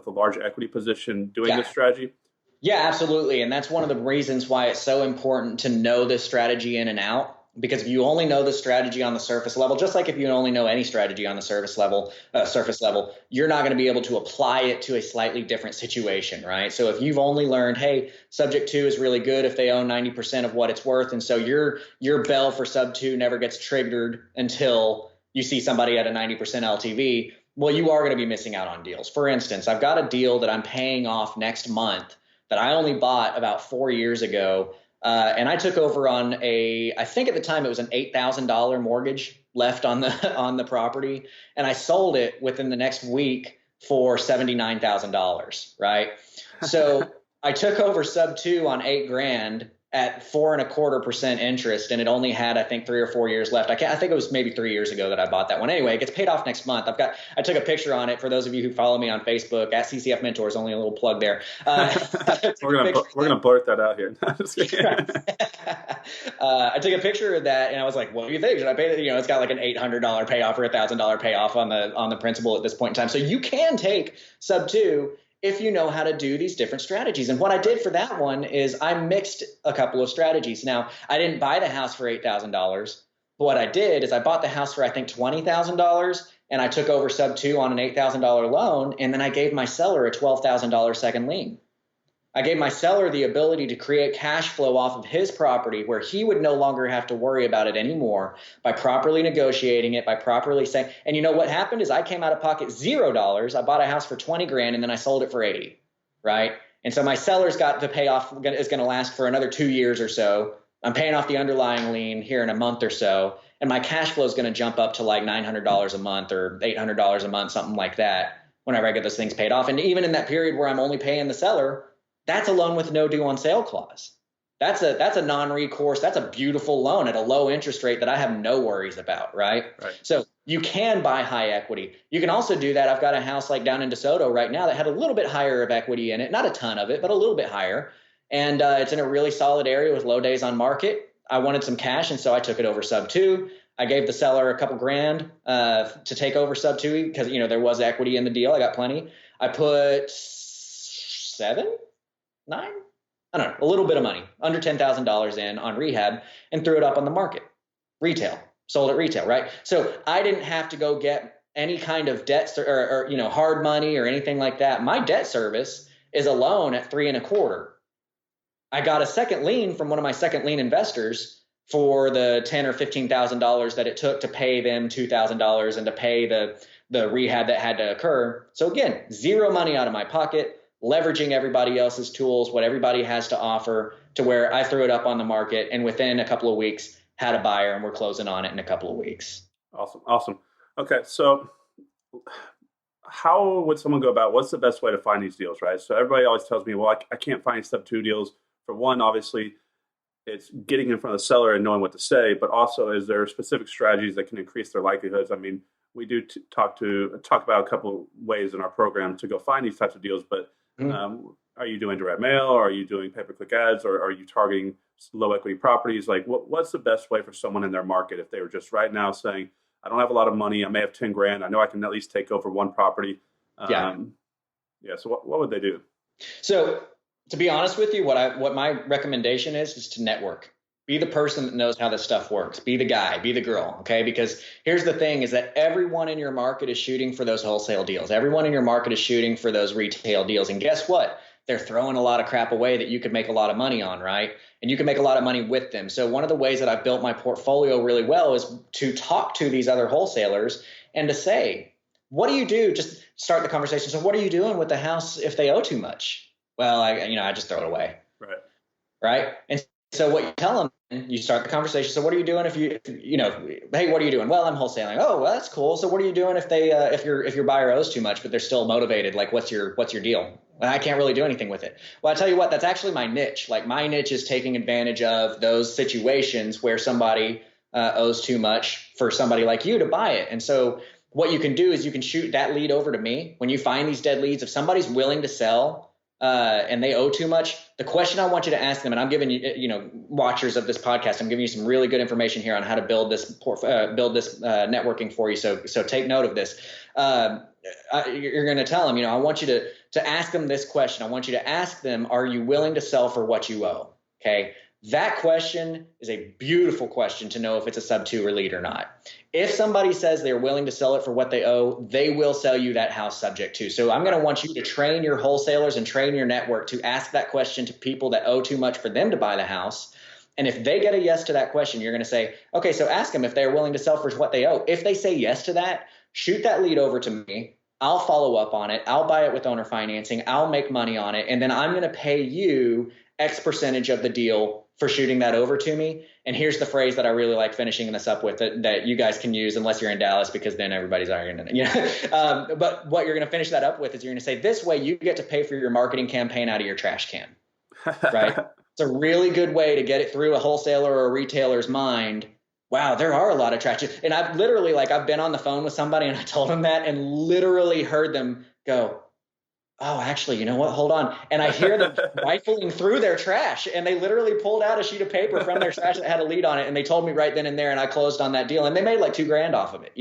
a large equity position doing this strategy? Yeah, absolutely. And that's one of the reasons why it's so important to know this strategy in and out. Because if you only know the strategy on the surface level, just like if you only know any strategy on the surface level, you're not going to be able to apply it to a slightly different situation, right? So if you've only learned, hey, subject to is really good if they own 90% of what it's worth, and so your bell for sub 2 never gets triggered until you see somebody at a 90% LTV, well, you are going to be missing out on deals. For instance, I've got a deal that I'm paying off next month that I only bought about 4 years ago. And I took over on I think at the time it was an $8,000 mortgage left on the property, and I sold it within the next week for $79,000. Right. So I took over sub 2 on $8,000 at 4.25% interest, and it only had, I think, 3 or 4 years left. I think it was maybe 3 years ago that I bought that one. Anyway, it gets paid off next month. I took a picture on it for those of you who follow me on Facebook at CCF Mentors. Only a little plug there. We're gonna blurt that out here. I took a picture of that, and I was like, "What do you think? Should I pay it?" It's got like an $800 payoff or $1,000 payoff on the principal at this point in time. So you can take sub 2 if you know how to do these different strategies. And what I did for that one is I mixed a couple of strategies. Now, I didn't buy the house for $8,000. But what I did is I bought the house for, I think, $20,000, and I took over sub 2 on an $8,000 loan, and then I gave my seller a $12,000 second lien. I gave my seller the ability to create cash flow off of his property where he would no longer have to worry about it anymore by properly negotiating it, by properly saying, and you know what happened is I came out of pocket $0. I bought a house for $20,000 and then I sold it for 80, right? And so my seller's got the payoff is going to last for another 2 years or so. I'm paying off the underlying lien here in a month or so, and my cash flow is going to jump up to like $900 a month or $800 a month, something like that, whenever I get those things paid off. And even in that period where I'm only paying the seller, that's a loan with no due on sale clause. That's a non-recourse. That's a beautiful loan at a low interest rate that I have no worries about, right? So you can buy high equity. You can also do that. I've got a house like down in DeSoto right now that had a little bit higher of equity in it, not a ton of it, but a little bit higher. And it's in a really solid area with low days on market. I wanted some cash, and so I took it over sub 2. I gave the seller a couple grand to take over sub 2 because there was equity in the deal. I got plenty. I put 7, 9, I don't know, a little bit of money, under $10,000 in on rehab, and threw it up on the market, retail. sold at retail, right? So I didn't have to go get any kind of debt or hard money or anything like that. My debt service is a loan at 3.25. I got a second lien from one of my second lien investors for the $10,000 or $15,000 that it took to pay them $2,000 and to pay the rehab that had to occur. So again, zero money out of my pocket, leveraging everybody else's tools, what everybody has to offer, to where I threw it up on the market, and within a couple of weeks had a buyer, and we're closing on it in a couple of weeks. Awesome. Okay, so how would someone go about, what's the best way to find these deals, right? So everybody always tells me, well, I can't find step 2 deals. For one, obviously, it's getting in front of the seller and knowing what to say, but also is there specific strategies that can increase their likelihoods? I mean, we do talk about a couple ways in our program to go find these types of deals, but are you doing direct mail, or are you doing pay-per-click ads, or are you targeting low equity properties? Like, what's the best way for someone in their market if they were just right now saying, I don't have a lot of money, I may have 10 grand, I know I can at least take over one property. So what would they do? So to be honest with you, what my recommendation is to network. Be the person that knows how this stuff works. Be the guy, be the girl, okay? Because here's the thing, is that everyone in your market is shooting for those wholesale deals. Everyone in your market is shooting for those retail deals. And guess what? They're throwing a lot of crap away that you could make a lot of money on, right? And you can make a lot of money with them. So one of the ways that I've built my portfolio really well is to talk to these other wholesalers and to say, what do you do? Just start the conversation. So what are you doing with the house if they owe too much? Well, I just throw it away. Right. And so what you tell them, you start the conversation. So what are you doing if hey, what are you doing? Well, I'm wholesaling. Oh, well, that's cool. So what are you doing if if your buyer owes too much, but they're still motivated? Like, what's your deal? Well, I can't really do anything with it. Well, I tell you what, that's actually my niche. Like, my niche is taking advantage of those situations where somebody owes too much for somebody like you to buy it. And so what you can do is you can shoot that lead over to me. When you find these dead leads, if somebody's willing to sell and they owe too much, the question I want you to ask them, and I'm giving you, watchers of this podcast, I'm giving you some really good information here on how to build this networking for you. So take note of this. You're going to tell them, I want you to ask them this question. I want you to ask them, are you willing to sell for what you owe? Okay. That question is a beautiful question to know if it's a sub 2 lead or not. If somebody says they're willing to sell it for what they owe, they will sell you that house subject to. So I'm going to want you to train your wholesalers and train your network to ask that question to people that owe too much for them to buy the house. And if they get a yes to that question, you're going to say, okay, so ask them if they're willing to sell for what they owe. If they say yes to that, shoot that lead over to me. I'll follow up on it. I'll buy it with owner financing. I'll make money on it. And then I'm going to pay you X percentage of the deal for shooting that over to me. And here's the phrase that I really like finishing this up with that you guys can use, unless you're in Dallas, because then everybody's arguing. But what you're going to finish that up with is you're going to say, this way you get to pay for your marketing campaign out of your trash can, right? It's a really good way to get it through a wholesaler or a retailer's mind. Wow, there are a lot of trash. And I've literally, I've been on the phone with somebody and I told them that and literally heard them go, oh, actually, you know what? Hold on. And I hear them rifling through their trash, and they literally pulled out a sheet of paper from their trash that had a lead on it. And they told me right then and there, and I closed on that deal, and they made like $2,000 off of it,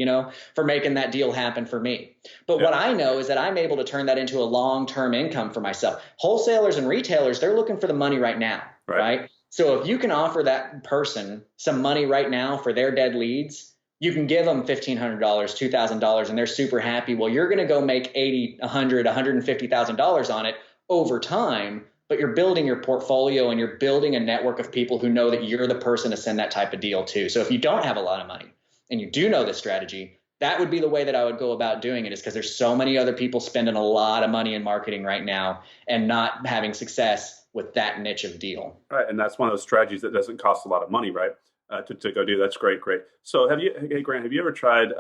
for making that deal happen for me. But what I know is that I'm able to turn that into a long-term income for myself. Wholesalers and retailers, they're looking for the money right now, right? So if you can offer that person some money right now for their dead leads, you can give them $1,500, $2,000, and they're super happy. Well, you're going to go make $80,000, $100,000, $150,000 on it over time, but you're building your portfolio and you're building a network of people who know that you're the person to send that type of deal to. So if you don't have a lot of money and you do know this strategy, that would be the way that I would go about doing it, is because there's so many other people spending a lot of money in marketing right now and not having success with that niche of deal. Right, and that's one of those strategies that doesn't cost a lot of money, right? To go do. That's great. So Grant, have you ever tried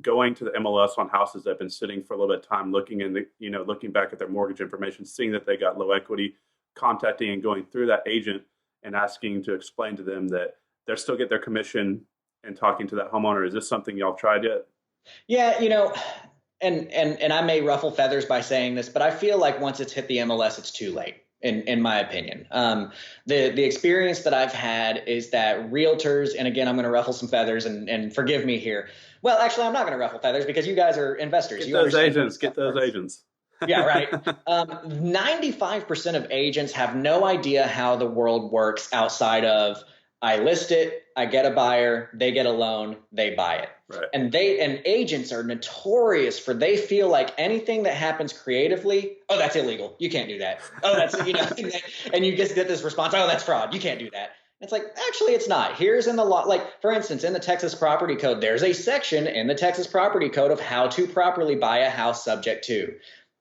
going to the MLS on houses that have been sitting for a little bit of time, looking back at their mortgage information, seeing that they got low equity, contacting and going through that agent and asking to explain to them that they'll still get their commission, and talking to that homeowner? Is this something y'all tried yet? Yeah, and I may ruffle feathers by saying this, but I feel like once it's hit the MLS, it's too late. In my opinion, the experience that I've had is that realtors, and again, I'm going to ruffle some feathers and forgive me here. Well, actually, I'm not going to ruffle feathers because you guys are investors. Get those agents. Yeah, right. 95% of agents have no idea how the world works outside of I list it, I get a buyer, they get a loan, they buy it. Right. And agents are notorious for, they feel like anything that happens creatively, oh, that's illegal. You can't do that. Oh, that's, and you just get this response, oh, that's fraud. You can't do that. It's like, actually, it's not. Here's in the law, like, for instance, in the Texas Property Code, there's a section in the Texas Property Code of how to properly buy a house subject to.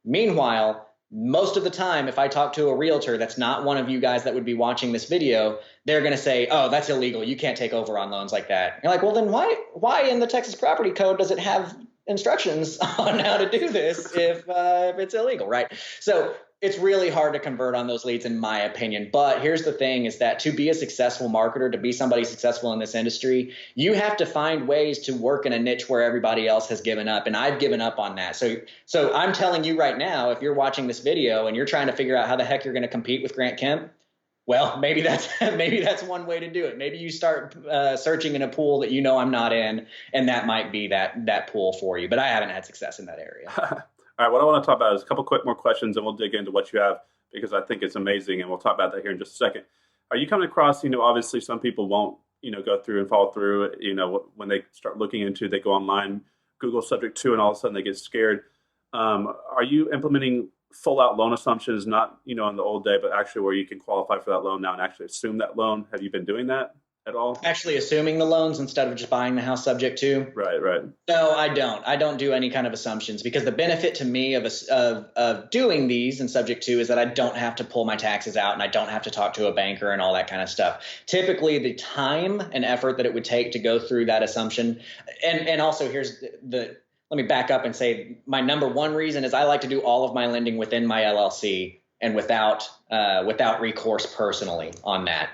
Meanwhile, most of the time, if I talk to a realtor that's not one of you guys that would be watching this video, they're going to say, oh, that's illegal. You can't take over on loans like that. You're like, well, then why in the Texas Property Code does it have instructions on how to do this if it's illegal, right? So it's really hard to convert on those leads, in my opinion. But here's the thing, is that to be a successful marketer, to be somebody successful in this industry, you have to find ways to work in a niche where everybody else has given up. And I've given up on that. So I'm telling you right now, if you're watching this video and you're trying to figure out how the heck you're going to compete with Grant Kemp, well, maybe that's one way to do it. Maybe you start searching in a pool that I'm not in, and that might be that pool for you. But I haven't had success in that area. All right, what I want to talk about is a couple quick more questions, and we'll dig into what you have, because I think it's amazing, and we'll talk about that here in just a second. Are you coming across, obviously some people won't, go through and follow through, when they start looking into, they go online, Google subject to, and all of a sudden they get scared. Are you implementing full out loan assumptions, not, in the old day, but actually where you can qualify for that loan now and actually assume that loan? Have you been doing that at all? Actually assuming the loans instead of just buying the house subject to? Right. No, I don't. I don't do any kind of assumptions, because the benefit to me of doing these and subject to is that I don't have to pull my taxes out, and I don't have to talk to a banker and all that kind of stuff. Typically, the time and effort that it would take to go through that assumption, and also let me back up and say my number one reason is I like to do all of my lending within my LLC and without recourse personally on that.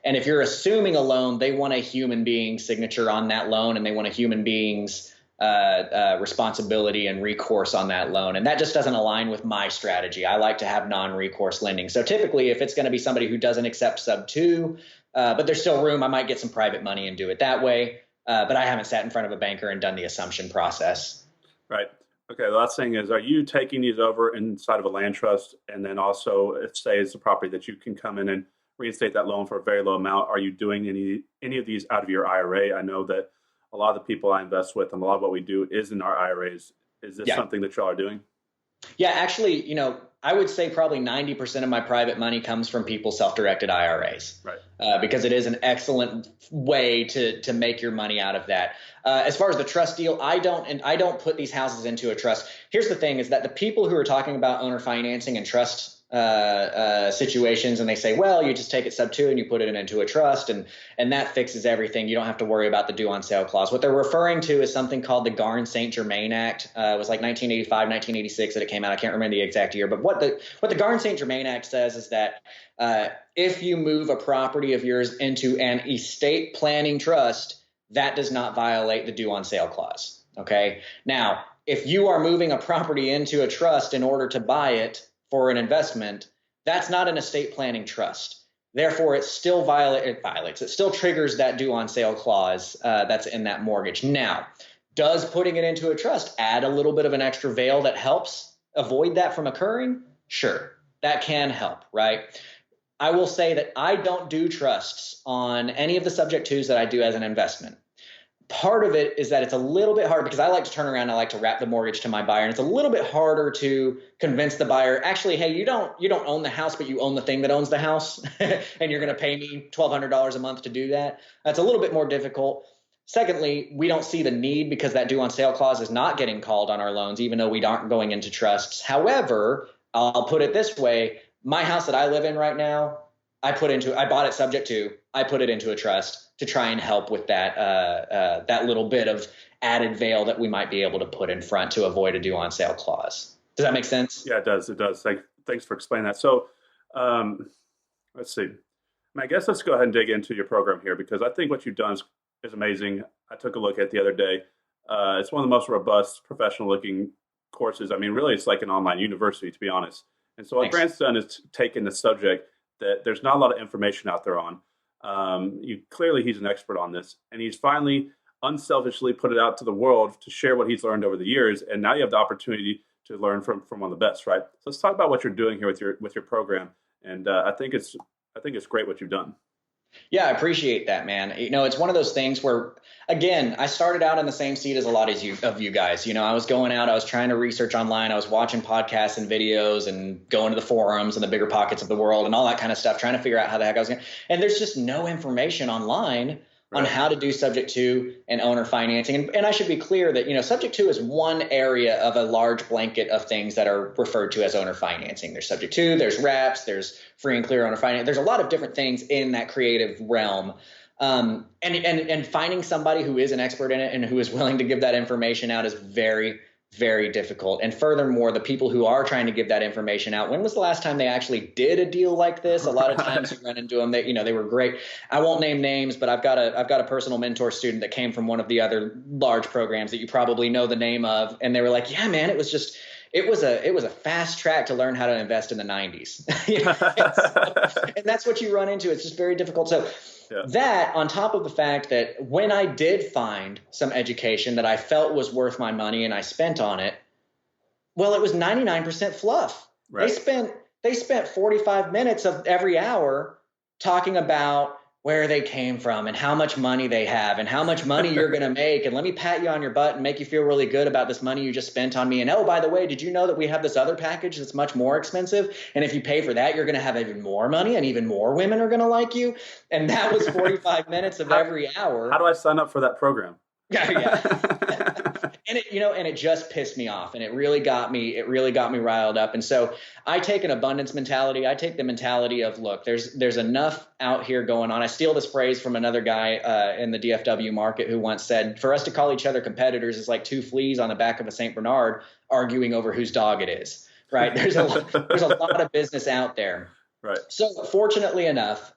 And if you're assuming a loan, they want a human being's signature on that loan, and they want a human being's responsibility and recourse on that loan. And that just doesn't align with my strategy. I like to have non-recourse lending. So typically, if it's going to be somebody who doesn't accept sub 2, but there's still room, I might get some private money and do it that way. But I haven't sat in front of a banker and done the assumption process. Right. Okay. The last thing is, are you taking these over inside of a land trust? And then also, if say it's a property that you can come in and reinstate that loan for a very low amount, are you doing any of these out of your IRA? I know that a lot of the people I invest with and a lot of what we do is in our IRAs. Is this something that y'all are doing? Yeah, actually, I would say probably 90% of my private money comes from people's self-directed IRAs, right? Because it is an excellent way to make your money out of that. As far as the trust deal, I don't put these houses into a trust. Here's the thing: is that the people who are talking about owner financing and trust situations, and they say, well, you just take it sub 2 and you put it into a trust, and that fixes everything. You don't have to worry about the due on sale clause. What they're referring to is something called the Garn Saint-Germain Act. It was like 1985, 1986 that it came out. I can't remember the exact year, but what the Garn Saint-Germain Act says is that if you move a property of yours into an estate planning trust, that does not violate the due on sale clause. Okay. Now, if you are moving a property into a trust in order to buy it for an investment, that's not an estate planning trust. Therefore, it still violates. It still triggers that due on sale clause that's in that mortgage. Now, does putting it into a trust add a little bit of an extra veil that helps avoid that from occurring? Sure, that can help, right? I will say that I don't do trusts on any of the subject twos that I do as an investment. Part of it is that it's a little bit hard because I like to turn around. I like to wrap the mortgage to my buyer, and it's a little bit harder to convince the buyer. Actually, hey, you don't own the house, but you own the thing that owns the house, and you're going to pay me $1,200 a month to do that. That's a little bit more difficult. Secondly, we don't see the need because that due on sale clause is not getting called on our loans, even though we aren't going into trusts. However, I'll put it this way: my house that I live in right now, I bought it subject to. I put it into a trust to try and help with that little bit of added veil that we might be able to put in front to avoid a due on sale clause. Does that make sense? Yeah, it does. It does. Thanks for explaining that. So let's see. I guess let's go ahead and dig into your program here, because I think what you've done is amazing. I took a look at it the other day. It's one of the most robust, professional-looking courses. I mean, really, it's like an online university, to be honest. And so what Grant's done is taken the subject that there's not a lot of information out there on. Clearly he's an expert on this, and he's finally unselfishly put it out to the world to share what he's learned over the years. And now you have the opportunity to learn from one of the best, right? So let's talk about what you're doing here with your program. And I think it's great what you've done. Yeah, I appreciate that, man. You know, it's one of those things where, again, I started out in the same seat as a lot of you guys. You know, I was going out, I was trying to research online, I was watching podcasts and videos and going to the forums and the bigger pockets of the world and all that kind of stuff, trying to figure out how the heck I was going to. And there's just no information online on Right. how to do subject to and owner financing. And I should be clear that, you know, subject to is one area of a large blanket of things that are referred to as owner financing. There's subject to, there's wraps, there's free and clear owner finance. There's a lot of different things in that creative realm. And finding somebody who is an expert in it and who is willing to give that information out is very, very difficult. And furthermore, the people who are trying to give that information out, when was the last time they actually did a deal like this? A lot of times you run into them that, you know, they were great. I won't name names, but I've got a personal mentor student that came from one of the other large programs that you probably know the name of. And they were like, yeah, man, it was a fast track to learn how to invest in the 90s. And that's what you run into. It's just very difficult. So that, on top of the fact that when I did find some education that I felt was worth my money and I spent on it, well, it was 99% fluff. Right. They spent 45 minutes of every hour talking about where they came from and how much money they have and how much money you're going to make. And let me pat you on your butt and make you feel really good about this money you just spent on me. And, oh, by the way, did you know that we have this other package that's much more expensive? And if you pay for that, you're going to have even more money and even more women are going to like you. And that was 45 minutes of every hour. How do I sign up for that program? Yeah. And it just pissed me off, and it really got me riled up. And so I take an abundance mentality. I take the mentality of, look, there's enough out here going on. I steal this phrase from another guy in the DFW market who once said, for us to call each other competitors is like two fleas on the back of a St. Bernard arguing over whose dog it is, right? There's a lot of business out there. Right. So fortunately enough,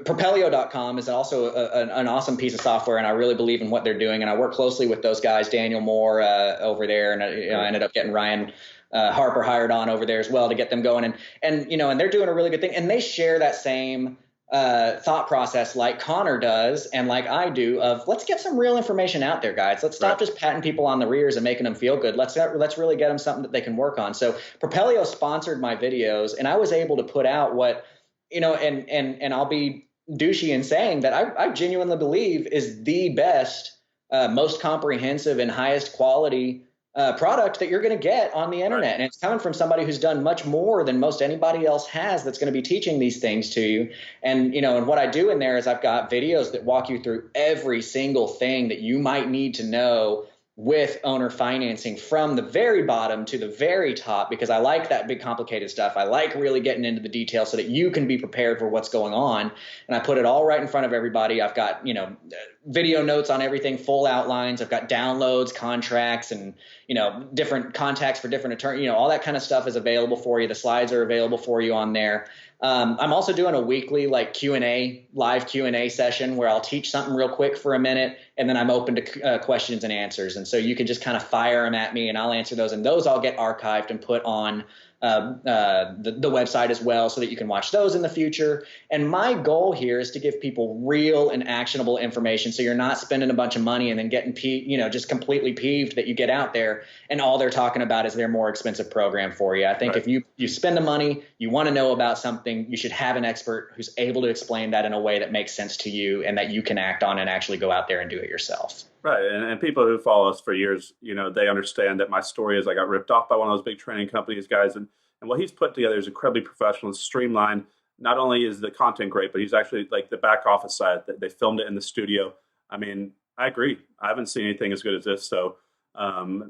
Propelio.com is also an awesome piece of software, and I really believe in what they're doing. And I work closely with those guys, Daniel Moore over there, and I ended up getting Ryan Harper hired on over there as well to get them going. And they're doing a really good thing. And they share that same thought process like Connor does and like I do of, let's get some real information out there, guys. Let's stop just patting people on the rears and making them feel good. Let's really get them something that they can work on. So Propelio sponsored my videos, and I was able to put out what – and I'll be douchey in saying that I genuinely believe is the best, most comprehensive and highest quality product that you're going to get on the internet. And it's coming from somebody who's done much more than most anybody else has that's going to be teaching these things to you. And, and what I do in there is I've got videos that walk you through every single thing that you might need to know with owner financing from the very bottom to the very top, because I like that big complicated stuff. I like really getting into the details so that you can be prepared for what's going on. And I put it all right in front of everybody. I've got, video notes on everything, full outlines. I've got downloads, contracts, and, different contacts for different attorneys, all that kind of stuff is available for you. The slides are available for you on there. I'm also doing a weekly live Q&A session where I'll teach something real quick for a minute, and then I'm open to questions and answers. And so you can just kind of fire them at me and I'll answer those, and those all get archived and put on the website as well, so that you can watch those in the future. And my goal here is to give people real and actionable information, so you're not spending a bunch of money and then getting just completely peeved that you get out there and all they're talking about is their more expensive program for you. I think if you spend the money, you want to know about something, you should have an expert who's able to explain that in a way that makes sense to you and that you can act on and actually go out there and do it yourself. Right. And people who follow us for years, they understand that my story is I got ripped off by one of those big training companies, guys. And what he's put together is incredibly professional, streamlined. Not only is the content great, but he's actually like the back office side. They filmed it in the studio. I mean, I agree. I haven't seen anything as good as this. So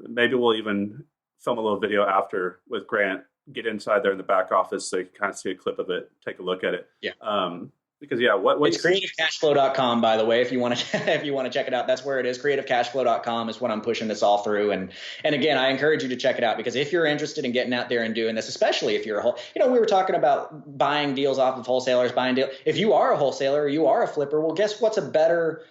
maybe we'll even film a little video after with Grant, get inside there in the back office so you can kind of see a clip of it, take a look at it. Yeah. Because it's creativecashflow.com, by the way, if you want to check it out. That's where it is. Creativecashflow.com is what I'm pushing this all through. And again, I encourage you to check it out, because if you're interested in getting out there and doing this, especially if you're we were talking about buying deals off of wholesalers, if you are a wholesaler or you are a flipper, well, guess what's a better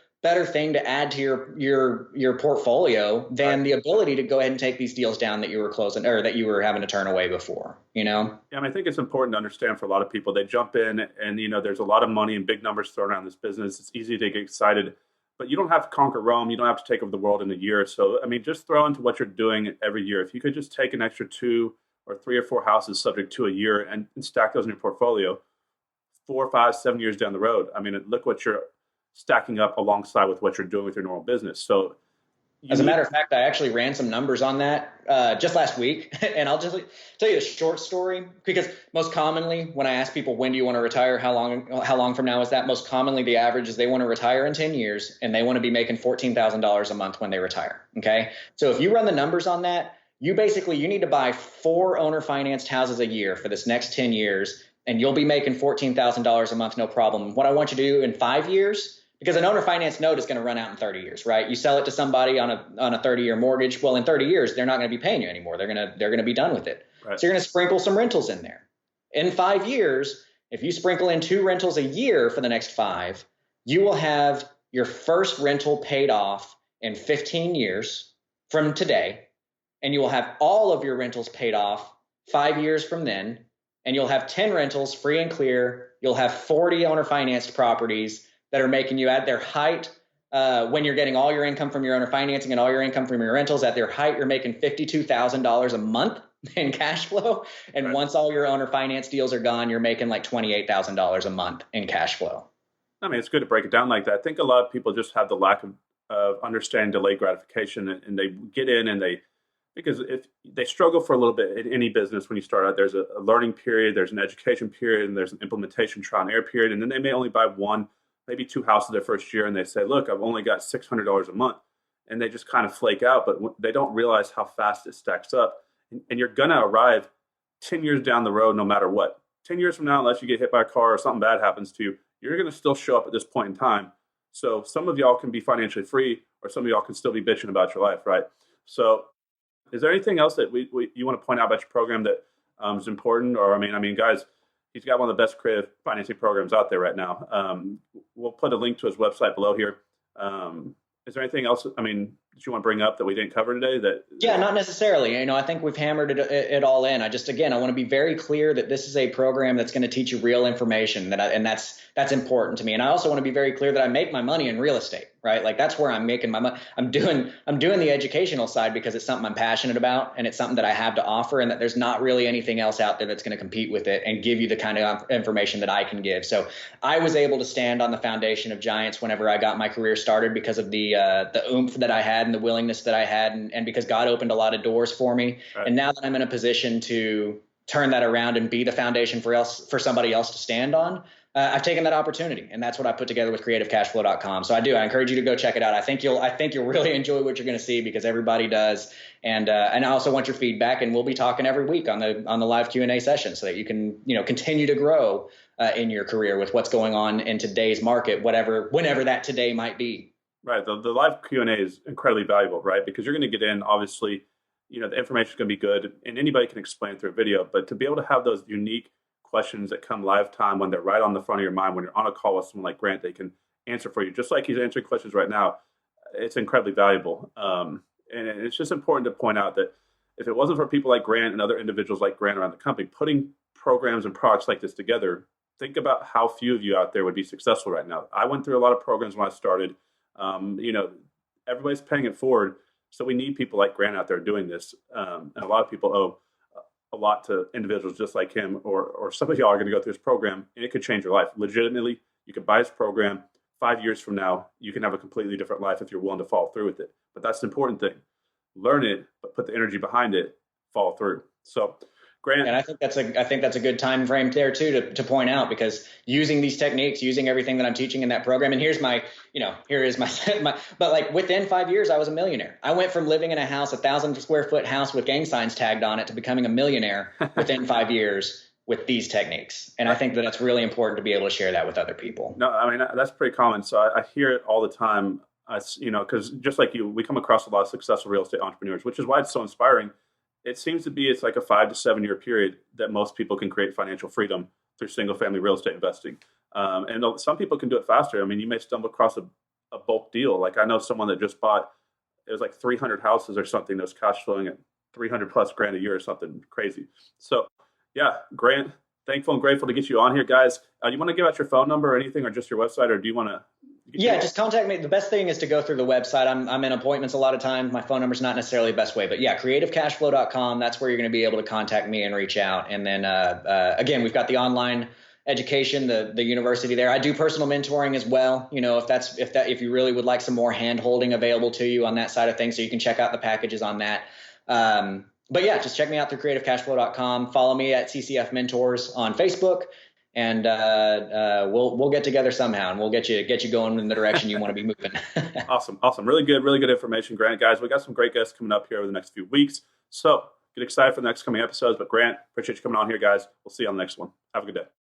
thing to add to your portfolio than the ability to go ahead and take these deals down that you were closing or that you were having to turn away before, Yeah, I think it's important to understand for a lot of people, they jump in and, there's a lot of money and big numbers thrown around this business. It's easy to get excited, but you don't have to conquer Rome. You don't have to take over the world in a year or so. Just throw into what you're doing every year. If you could just take an extra 2 or 3 or 4 houses subject to a year and stack those in your portfolio, 4, 5, 7 years down the road, I mean, look what you're stacking up alongside with what you're doing with your normal business. So as a matter of fact, I actually ran some numbers on that just last week. And I'll just tell you a short story, because most commonly when I ask people, when do you want to retire? How long from now is that? Most commonly the average is they want to retire in 10 years and they want to be making $14,000 a month when they retire. Okay. So if you run the numbers on that, you need to buy 4 owner financed houses a year for this next 10 years, and you'll be making $14,000 a month, no problem. What I want you to do in 5 years, because an owner finance note is going to run out in 30 years, right? You sell it to somebody on a 30-year mortgage. Well, in 30 years, they're not going to be paying you anymore. They're going to be done with it. Right. So you're going to sprinkle some rentals in there. In 5 years, if you sprinkle in 2 rentals a year for the next 5, you will have your first rental paid off in 15 years from today. And you will have all of your rentals paid off 5 years from then. And you'll have 10 rentals free and clear. You'll have 40 owner financed properties that are making you at their height. When you're getting all your income from your owner financing and all your income from your rentals at their height, you're making $52,000 a month in cash flow. And right. Once all your owner finance deals are gone, you're making like $28,000 a month in cash flow. I mean, it's good to break it down like that. I think a lot of people just have the lack of understanding delayed gratification, and they get in and because if they struggle for a little bit in any business when you start out, there's a learning period, there's an education period, and there's an implementation trial and error period. And then they may only buy 1, maybe 2 houses their first year, and they say, look, I've only got $600 a month. And they just kind of flake out, but they don't realize how fast it stacks up. And you're going to arrive 10 years down the road no matter what. 10 years from now, unless you get hit by a car or something bad happens to you, you're going to still show up at this point in time. So some of y'all can be financially free, or some of y'all can still be bitching about your life, right? So is there anything else that you want to point out about your program that is important? Or, I mean, guys, he's got one of the best creative financing programs out there right now. We'll put a link to his website below here. Is there anything else, that you want to bring up that we didn't cover today? Yeah, not necessarily. I think we've hammered it all in. I want to be very clear that this is a program that's going to teach you real information, and that's important to me. And I also want to be very clear that I make my money in real estate, right? Like that's where I'm making my money. I'm doing the educational side because it's something I'm passionate about, and it's something that I have to offer, and that there's not really anything else out there that's going to compete with it and give you the kind of information that I can give. So I was able to stand on the foundation of giants whenever I got my career started because of the oomph that I had and the willingness that I had, and because God opened a lot of doors for me. Right. And now that I'm in a position to turn that around and be the foundation for somebody else to stand on, I've taken that opportunity, and that's what I put together with creativecashflow.com. So I encourage you to go check it out. I think you'll really enjoy what you're going to see, because everybody does. And I also want your feedback, and we'll be talking every week on the live Q&A session so that you can, continue to grow in your career with what's going on in today's market, whenever that today might be. Right. The live Q&A is incredibly valuable, right? Because you're going to get in, obviously, the information is going to be good, and anybody can explain through a video, but to be able to have those unique questions that come live time when they're right on the front of your mind, when you're on a call with someone like Grant, they can answer for you, just like he's answering questions right now. It's incredibly valuable. And it's just important to point out that if it wasn't for people like Grant and other individuals like Grant around the company putting programs and products like this together, think about how few of you out there would be successful right now. I went through a lot of programs when I started. Everybody's paying it forward. So we need people like Grant out there doing this. And a lot of people owe a lot to individuals just like him, or some of y'all are going to go through this program, and it could change your life. Legitimately, you could buy his program. 5 years from now, you can have a completely different life if you're willing to follow through with it. But that's the important thing. Learn it, but put the energy behind it, follow through. So Grant. And I think that's a good time frame there too to point out, because using these techniques, using everything that I'm teaching in that program, and here is my but like within 5 years, I was a millionaire. I went from living in a house, 1,000 square foot house with gang signs tagged on it, to becoming a millionaire within 5 years with these techniques. And I think that that's really important to be able to share that with other people. No, that's pretty common. So I hear it all the time. Because just like you, we come across a lot of successful real estate entrepreneurs, which is why it's so inspiring. It seems to be it's like a 5 to 7 year period that most people can create financial freedom through single family real estate investing. And some people can do it faster. You may stumble across a bulk deal. Like I know someone that just bought, it was like 300 houses or something that was cash flowing at 300 plus grand a year or something crazy. So yeah, Grant, thankful and grateful to get you on here, guys. You want to give out your phone number or anything, or just your website, or do you want to? Yeah, just contact me. The best thing is to go through the website. I'm in appointments a lot of times. My phone number is not necessarily the best way, but yeah, creativecashflow.com. That's where you're going to be able to contact me and reach out. And then again, we've got the online education, the university there. I do personal mentoring as well. You know, if you really would like some more hand holding available to you on that side of things, so you can check out the packages on that. But yeah, just check me out through creativecashflow.com. Follow me at CCF Mentors on Facebook, and we'll get together somehow, and we'll get you going in the direction you want to be moving. Awesome. Really good information, Grant. Guys, we got some great guests coming up here over the next few weeks. So get excited for the next coming episodes. But Grant, appreciate you coming on here, guys. We'll see you on the next one. Have a good day.